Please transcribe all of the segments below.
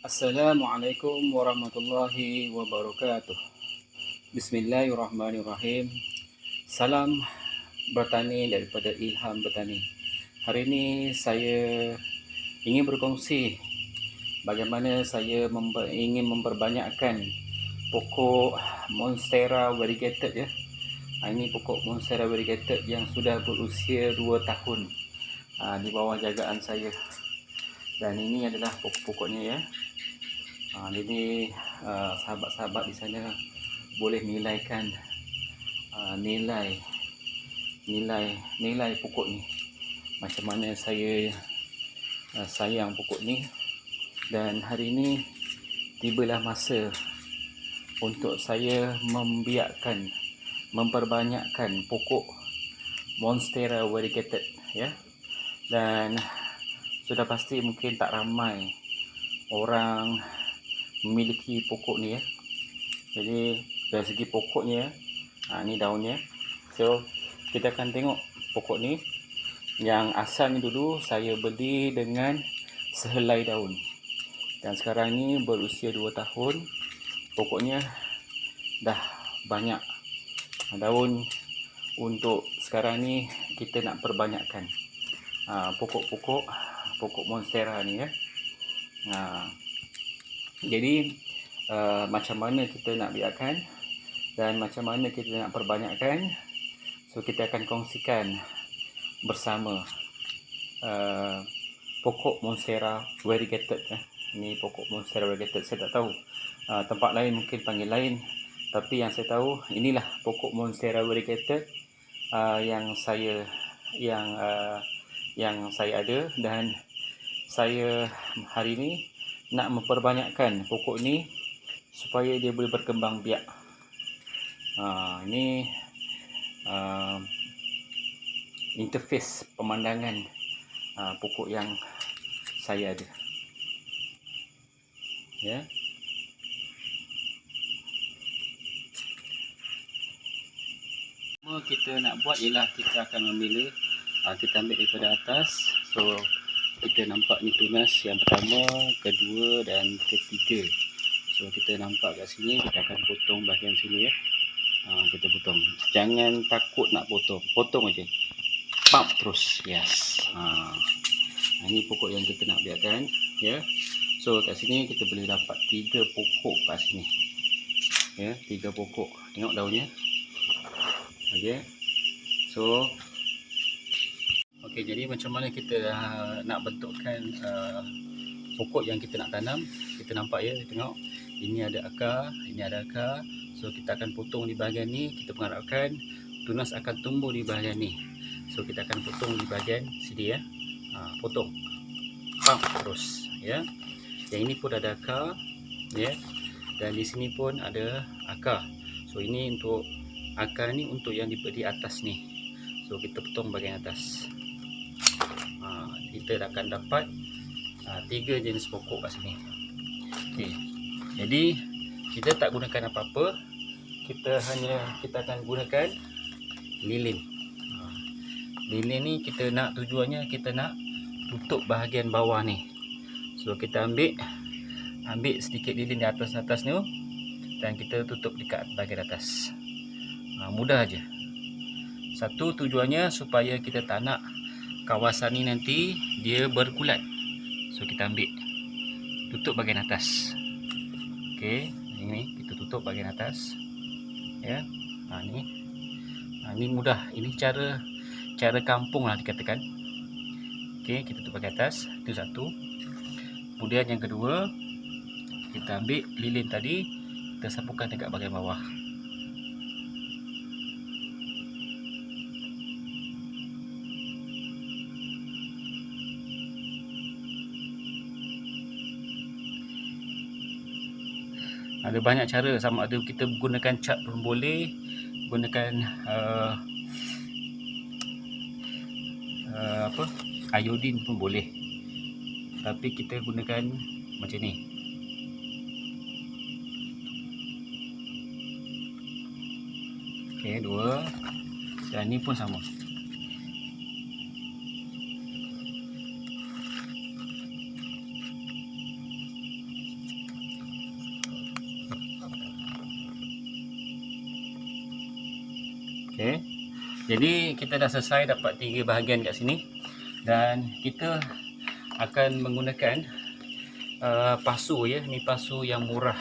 Assalamualaikum warahmatullahi wabarakatuh. Bismillahirrahmanirrahim. Salam bertani daripada Ilham Bertani. Hari ini saya ingin berkongsi bagaimana saya ingin memperbanyakkan pokok Monstera variegated ya. Ini pokok Monstera variegated yang sudah berusia 2 tahun di bawah jagaan saya. Dan ini adalah pokok-pokoknya ya. Jadi sahabat-sahabat di sana boleh nilaikan nilai pokok ni, macam mana saya sayang pokok ni. Dan hari ini tibalah masa untuk saya memperbanyakkan pokok Monstera variegated ya. Dan sudah pasti mungkin tak ramai orang memiliki pokok ni ya. Jadi dari segi pokoknya, ni daunnya. So kita akan tengok pokok ni. Yang asalnya dulu saya beli dengan sehelai daun, dan sekarang ni berusia 2 tahun, pokoknya dah banyak daun. Untuk sekarang ni kita nak perbanyakkan pokok Monstera ni ya. Jadi macam mana kita nak biarkan dan macam mana kita nak perbanyakkan, so kita akan kongsikan bersama pokok Monstera variegated ya. Ini pokok Monstera variegated. Saya tak tahu tempat lain mungkin panggil lain, tapi yang saya tahu inilah pokok Monstera variegated yang saya ada. Dan saya hari ini nak memperbanyakkan pokok ni supaya dia boleh berkembang biak. Ini interface pemandangan pokok yang saya ada ya. Semua kita nak buat ialah kita akan memilih, kita ambil daripada atas. So kita nampak ni tunas yang pertama, kedua dan ketiga. So kita nampak kat sini, kita akan potong bahagian sini ya. Kita potong. Jangan takut nak potong. Potong aja. Pump terus. Yes. Ini pokok yang kita nak biarkan ya. So kat sini kita boleh dapat 3 pokok kat sini. Ya, 3 pokok. Tengok daunnya. Okey. So okey, jadi macam mana kita nak bentukkan pokok yang kita nak tanam. Kita nampak ya, tengok. Ini ada akar, ini ada akar. So kita akan potong di bahagian ni. Kita mengharapkan tunas akan tumbuh di bahagian ni. So kita akan potong di bahagian sini ya. Potong. Pump terus ya. Yang ini pun ada akar ya. Dan di sini pun ada akar. So ini untuk akar ni, untuk yang di atas ni. So kita potong bahagian atas. Kita akan dapat 3 jenis pokok kat sini. Okey. Jadi kita tak gunakan apa-apa. Kita akan gunakan lilin. Lilin ni kita nak, tujuannya kita nak tutup bahagian bawah ni. So kita ambil sedikit lilin di atas ni dan kita tutup dekat bahagian atas. Mudah aja. Satu, tujuannya supaya kita tak nak kawasan ni nanti dia berkulat. So kita ambil, tutup bahagian atas. Okey, ini kita tutup bahagian atas ya. Ini mudah. Ini cara kampung lah dikatakan. Okey, kita tutup bahagian atas. Itu satu. Kemudian yang kedua, kita ambil lilin tadi, kita sapukan dekat bahagian bawah. Ada banyak cara, sama ada kita gunakan cat pun boleh, gunakan iodin pun boleh, tapi kita gunakan macam ni. Okey, 2. Dan ni pun sama. Okey. Jadi kita dah selesai dapat 3 bahagian kat sini, dan kita akan menggunakan pasu ya. Ni pasu yang murah.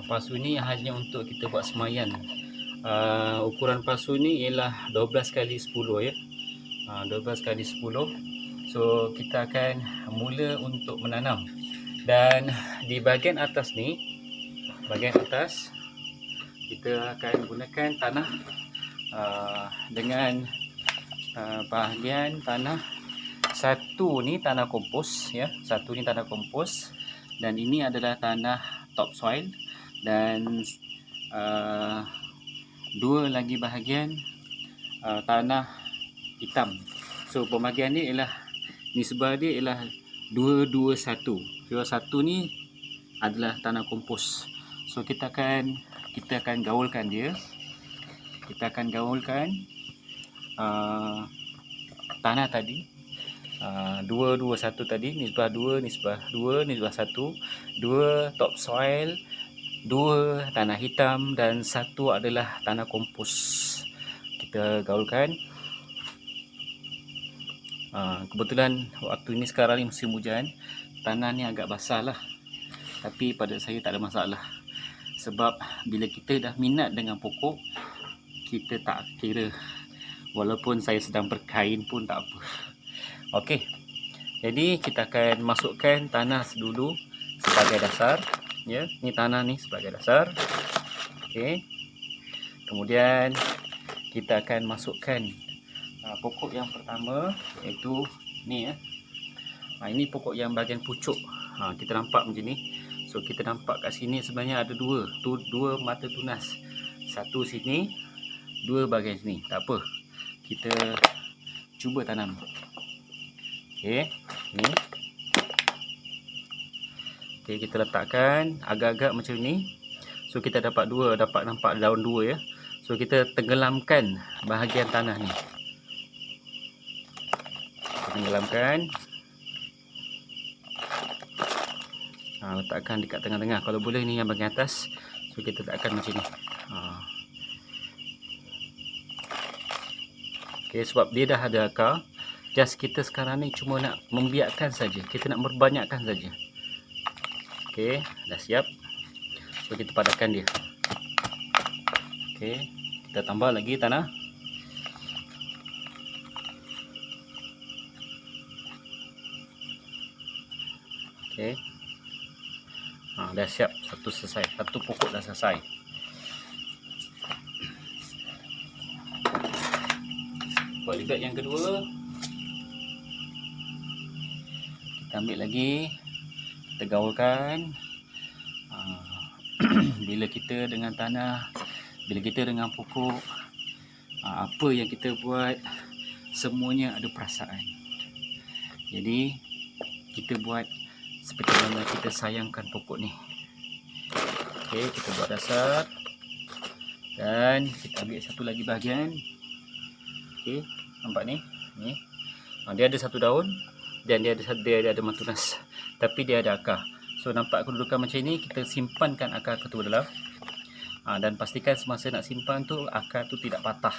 Pasu ni hanya untuk kita buat semayan. Ukuran pasu ni ialah 12 kali 10 ya. 12 kali 10. So kita akan mula untuk menanam. Dan di bahagian atas ni, bahagian atas kita akan gunakan tanah dengan bahagian tanah satu ni tanah kompos ya, satu ni tanah kompos, dan ini adalah tanah topsoil, dan dua lagi bahagian tanah hitam. So pembahagian ni ialah nisbah dia ialah 2-2-1. So satu ni adalah tanah kompos. So kita akan gaulkan dia. Kita akan gaulkan tanah tadi, 2-2-1 tadi, nisbah 2, nisbah 2, nisbah 1, 2 topsoil, 2 tanah hitam, dan 1 adalah tanah kompos. Kita gaulkan. Kebetulan waktu ini sekarang ni musim hujan, tanah ni agak basah lah, tapi pada saya tak ada masalah, sebab bila kita dah minat dengan pokok, kita tak kira walaupun saya sedang berkain pun tak apa. Okey, jadi kita akan masukkan tanah dulu sebagai dasar ya. Ni tanah ni sebagai dasar. Okey, kemudian kita akan masukkan pokok yang pertama, iaitu ni ya. Ini pokok yang bahagian pucuk. Kita nampak macam ni. So kita nampak kat sini sebenarnya ada dua mata tunas, satu sini, 2 bahagian sini. Tak apa, kita cuba tanam. Okey, ni. Okey, kita letakkan agak-agak macam ni. So kita dapat nampak daun 2 ya. So kita tenggelamkan bahagian tanah ni. Tenggelamkan. Letakkan dekat tengah-tengah. Kalau boleh ni yang bahagian atas. So kita letakkan macam ni. Okay, sebab dia dah ada akar, just kita sekarang ni cuma nak membiakkan saja. Kita nak merbanyakkan saja. Okey, dah siap. So kita padatkan dia. Okey, kita tambah lagi tanah. Okey. Dah siap, satu selesai. Satu pokok dah selesai. Buat juga yang kedua. Kita ambil lagi, kita gaulkan. Bila kita dengan tanah, bila kita dengan pokok, apa yang kita buat semuanya ada perasaan. Jadi kita buat seperti mana kita sayangkan pokok ni. Okey, kita buat dasar, dan kita ambil satu lagi bahagian. Okey, nampak ni? Ni. Dia ada satu daun, dan dia ada matunas, tapi dia ada akar. So nampak kedudukan macam ni, kita simpankan akar tu dalam. Dan pastikan semasa nak simpan tu akar tu tidak patah.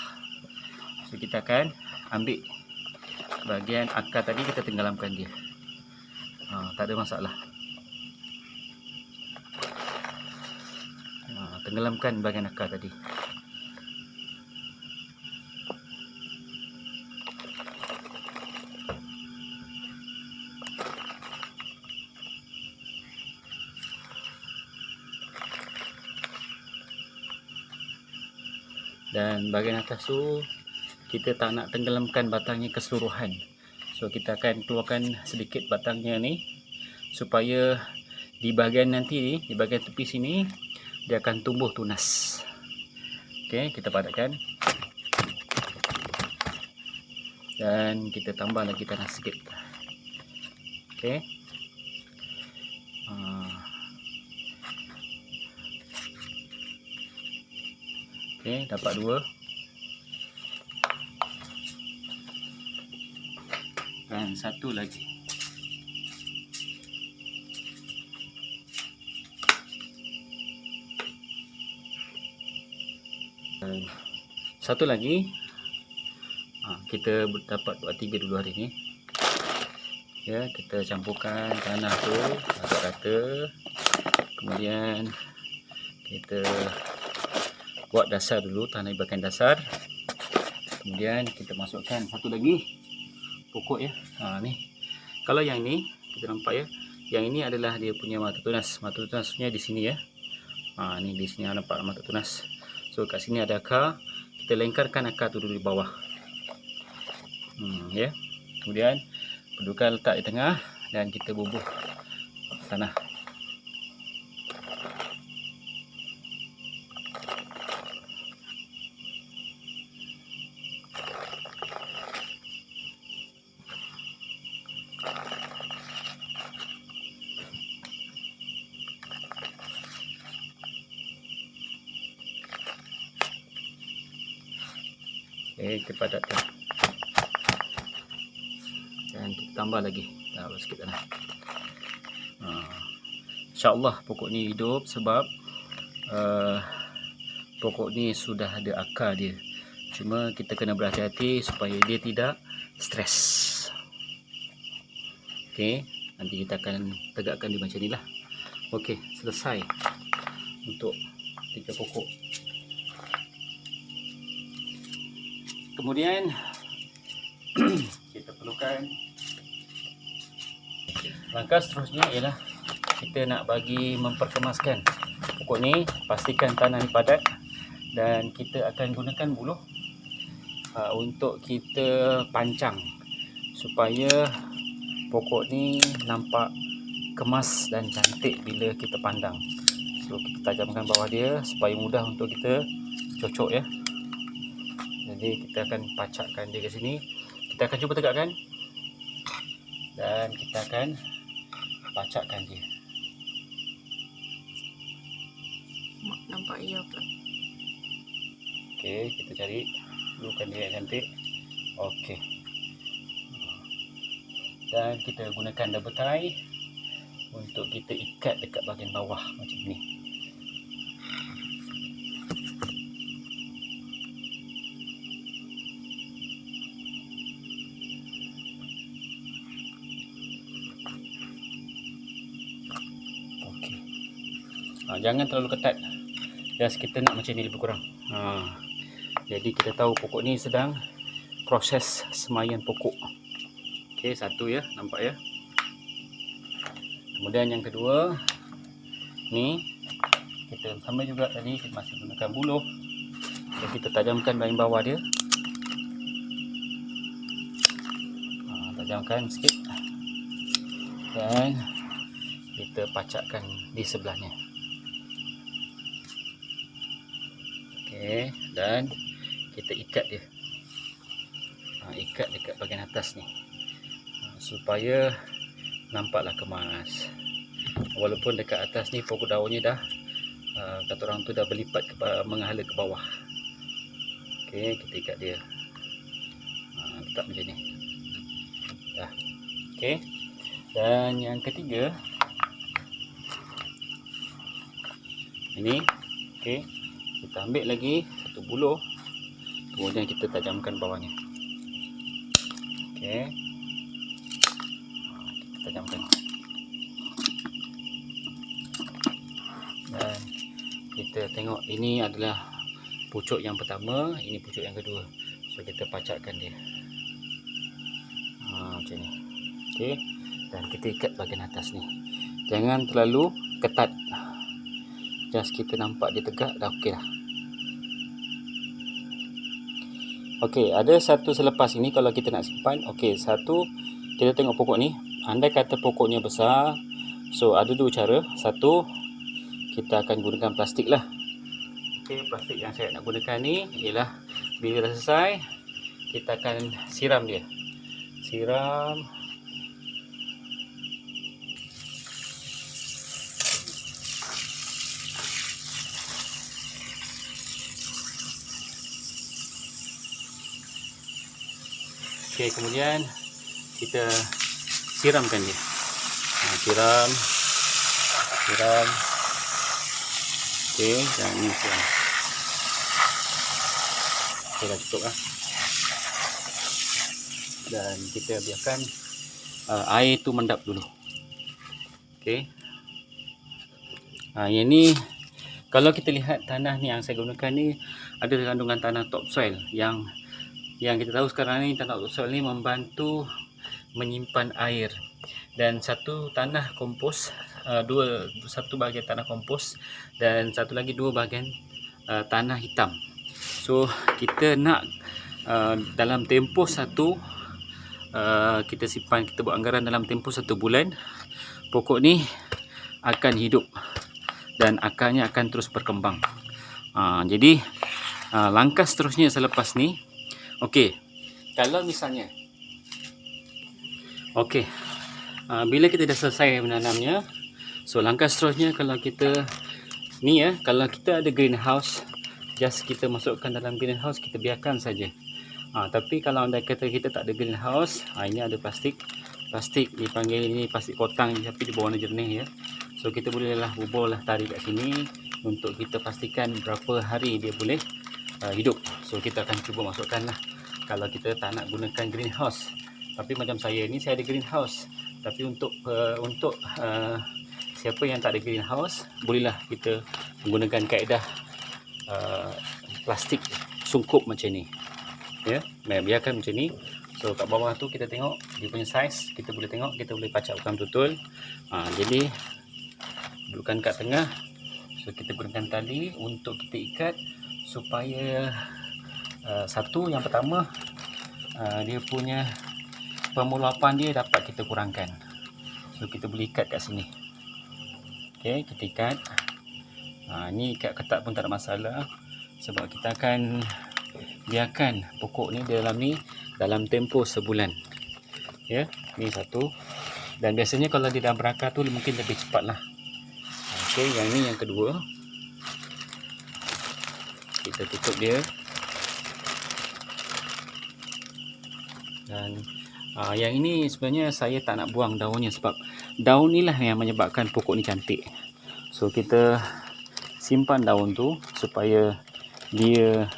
So kita akan ambil bahagian akar tadi, kita tenggelamkan dia. Tak ada masalah. Tenggelamkan bahagian akar tadi. Dan bahagian atas tu kita tak nak tenggelamkan batangnya keseluruhan. So kita akan keluarkan sedikit batangnya ni, supaya di bahagian nanti ni, di bahagian tepi sini, dia akan tumbuh tunas. Okey, kita padatkan. Dan kita tambah lagi tanah sikit. Okey. Okey, dapat 2. Dan satu lagi. Satu lagi, kita dapat buat 3 dulu hari ni. Ya, kita campurkan tanah tu agak rata. Kemudian kita buat dasar dulu, tanah ibakan dasar. Kemudian kita masukkan satu lagi pokok ya. Ni. Kalau yang ni kita nampak ya, yang ini adalah dia punya mata tunas. Mata tunasnya di sini ya. Ni di sini nampak mata tunas. So kat sini ada akar. Kita lengkarkan akar tu dulu di bawah. Ya. Kemudian perlukan letak di tengah dan kita bubuh tanah. Kita padatkan dan kita tambah lagi sikit tanah. InsyaAllah pokok ni hidup sebab pokok ni sudah ada akar dia. Cuma kita kena berhati-hati supaya dia tidak stres. Okey, nanti kita akan tegakkan dia macam ni lah. Okey, selesai untuk 3 pokok. Kemudian kita perlukan langkah seterusnya ialah kita nak bagi memperkemaskan pokok ni. Pastikan tanah ni padat dan kita akan gunakan buluh untuk kita pancang supaya pokok ni nampak kemas dan cantik bila kita pandang. So kita tajamkan bawah dia supaya mudah untuk kita cocok ya. Jadi kita akan pacakkan dia ke sini. Kita akan cuba tegakkan dan kita akan pacakkan dia. Nampak ia pula. Okey, kita cari dulukan dia yang cantik. Okey. Dan kita gunakan double tie untuk kita ikat dekat bahagian bawah macam ni. Jangan terlalu ketat. Just kita nak macam ni lebih kurang. Jadi kita tahu pokok ni sedang proses semaian pokok. Okey, satu ya, nampak ya. Kemudian yang kedua, ni kita sama juga tadi, kita masih gunakan buluh. Dan kita tajamkan bahagian bawah dia. Tajamkan sikit. Dan kita pacakkan di sebelahnya. Okey, dan kita ikat dia. Ikat dekat bahagian atas ni. Supaya nampaklah kemas. Walaupun dekat atas ni pokok daunnya dah kata orang tu dah berlipat menghala ke bawah. Okey, kita ikat dia. Letak macam ni. Dah. Okey. Dan yang ketiga ini, okey. Kita ambil lagi satu buluh. Kemudian kita tajamkan bawahnya. Okey. Kita tajamkan. Dan kita tengok ini adalah pucuk yang pertama, ini pucuk yang kedua. So kita pacakkan dia. Macam ni. Okey. Dan kita ikat bahagian atas ni. Jangan terlalu ketat. Just kita nampak dia tegak dah okey dah. Okey, ada satu selepas ini kalau kita nak simpan. Okey, satu kita tengok pokok ni. Andai kata pokoknya besar, so ada dua cara. Satu, kita akan gunakan plastik lah. Okey, plastik yang saya nak gunakan ni ialah bila dah selesai, kita akan siram dia. Siram. Okey, kemudian kita siramkan dia. Siram. Okey, dan ini siram. Okay, dah cukup lah. Dan kita biarkan air tu mendap dulu. Okay. Yang ni, kalau kita lihat tanah ni yang saya gunakan ni ada kandungan tanah topsoil yang kita tahu sekarang ni tanah topsoil ni membantu menyimpan air. Dan satu tanah kompos, satu bahagian tanah kompos dan satu lagi 2 bahagian tanah hitam. So kita nak dalam tempoh kita simpan, kita buat anggaran dalam tempoh 1 bulan, pokok ni akan hidup dan akarnya akan terus berkembang. Jadi langkah seterusnya selepas ni, okey, kalau misalnya bila kita dah selesai menanamnya, so langkah seterusnya kalau kita ni kalau kita ada greenhouse, just kita masukkan dalam greenhouse, kita biarkan saja. Tapi kalau anda kata kita tak ada greenhouse, ini ada plastik dipanggil ini plastik kotang, tapi dia berwarna jernih ya. So kita bolehlah buburlah tali kat sini untuk kita pastikan berapa hari dia boleh hidup. So kita akan cuba masukkanlah kalau kita tak nak gunakan greenhouse. Tapi macam saya ni, saya ada greenhouse. Tapi untuk siapa yang tak ada greenhouse, bolehlah kita menggunakan kaedah plastik sungkup macam ni. Ya, biarkan macam ni. So kat bawah tu kita tengok dia punya saiz, kita boleh tengok, kita boleh pacakkan betul. Jadi dudukkan kat tengah. So kita gunakan tali untuk kita ikat supaya yang pertama dia punya pemulupan dia dapat kita kurangkan. So kita boleh ikat kat sini. Okey, kita ikat. Ni ikat ketat pun tak ada masalah, sebab kita akan biarkan pokok ni dalam tempoh sebulan. Ya, ni satu. Dan biasanya kalau dia dah berakar tu mungkin lebih cepatlah. Okey, yang ni yang kedua. Kita tutup dia. Dan yang ini sebenarnya saya tak nak buang daunnya, sebab daun inilah yang menyebabkan pokok ni cantik. So kita simpan daun tu supaya dia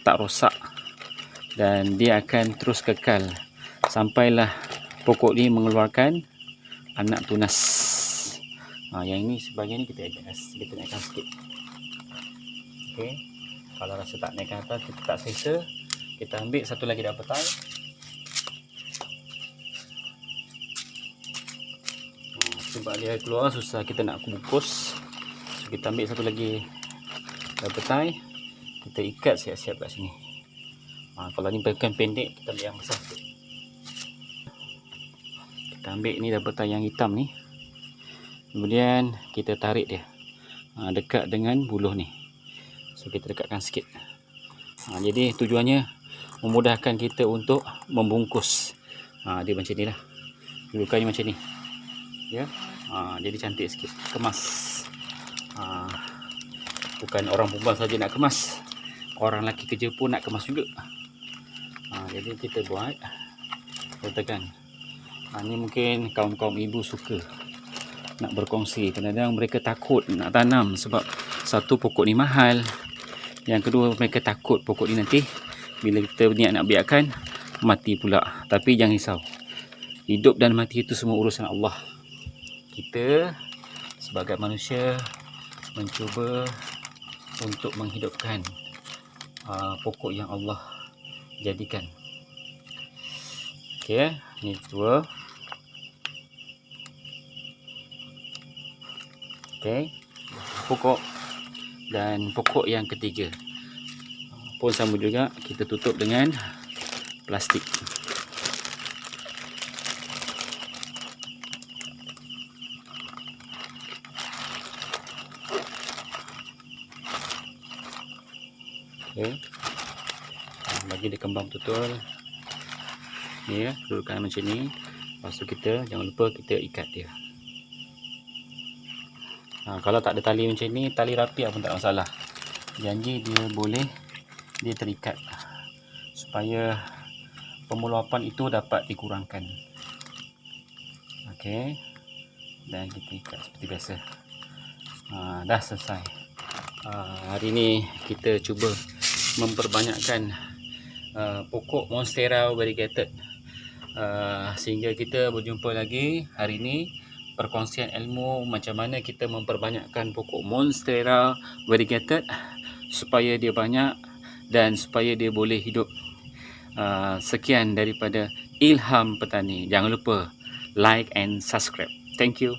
tak rosak dan dia akan terus kekal sampailah pokok ni mengeluarkan anak tunas. Yang ini sebahagian ni kita naikkan sikit. Okey, kalau rasa tak naikkan atas, kita tak selesa, kita ambil satu lagi dah petai. Sebab dia keluar susah kita nak kukus, so kita ambil satu lagi dah petai, kita ikat siap-siap kat sini. Kalau ni bukan pendek, kita ambil yang besar sikit. Kita ambil ni dah petai yang hitam ni, kemudian kita tarik dia dekat dengan buluh ni. So kita dekatkan sikit. Jadi tujuannya memudahkan kita untuk membungkus. Dia macam ni lah, dudukannya macam ni ya. Jadi cantik sikit, kemas. Bukan orang perempuan saja nak kemas, orang lelaki kerja pun nak kemas juga. Jadi kita buat, letakkan. Ni mungkin kaum-kaum ibu suka nak berkongsi. Kadang-kadang mereka takut nak tanam sebab satu, pokok ni mahal. Yang kedua, mereka takut pokok ni nanti bila kita niat nak biarkan, mati pula. Tapi jangan risau, hidup dan mati itu semua urusan Allah. Kita sebagai manusia mencuba untuk menghidupkan pokok yang Allah jadikan. Okey, ni dua. Okey, pokok. Dan pokok yang ketiga pun sama juga, kita tutup dengan plastik. Okey, bagi dia kembang betul ni ya, dudukkan macam ni. Lepas tu kita jangan lupa kita ikat dia. Kalau tak ada tali macam ni, tali rapi pun tak masalah. Janji dia terikat supaya pemulupan itu dapat dikurangkan. Okey, dan kita ikat seperti biasa. Dah selesai. Hari ni kita cuba memperbanyakkan pokok Monstera variegated. Sehingga kita berjumpa lagi hari ini, perkongsian ilmu macam mana kita memperbanyakkan pokok Monstera variegated supaya dia banyak dan supaya dia boleh hidup. Sekian daripada Ilham Petani. Jangan lupa like and subscribe. Thank you.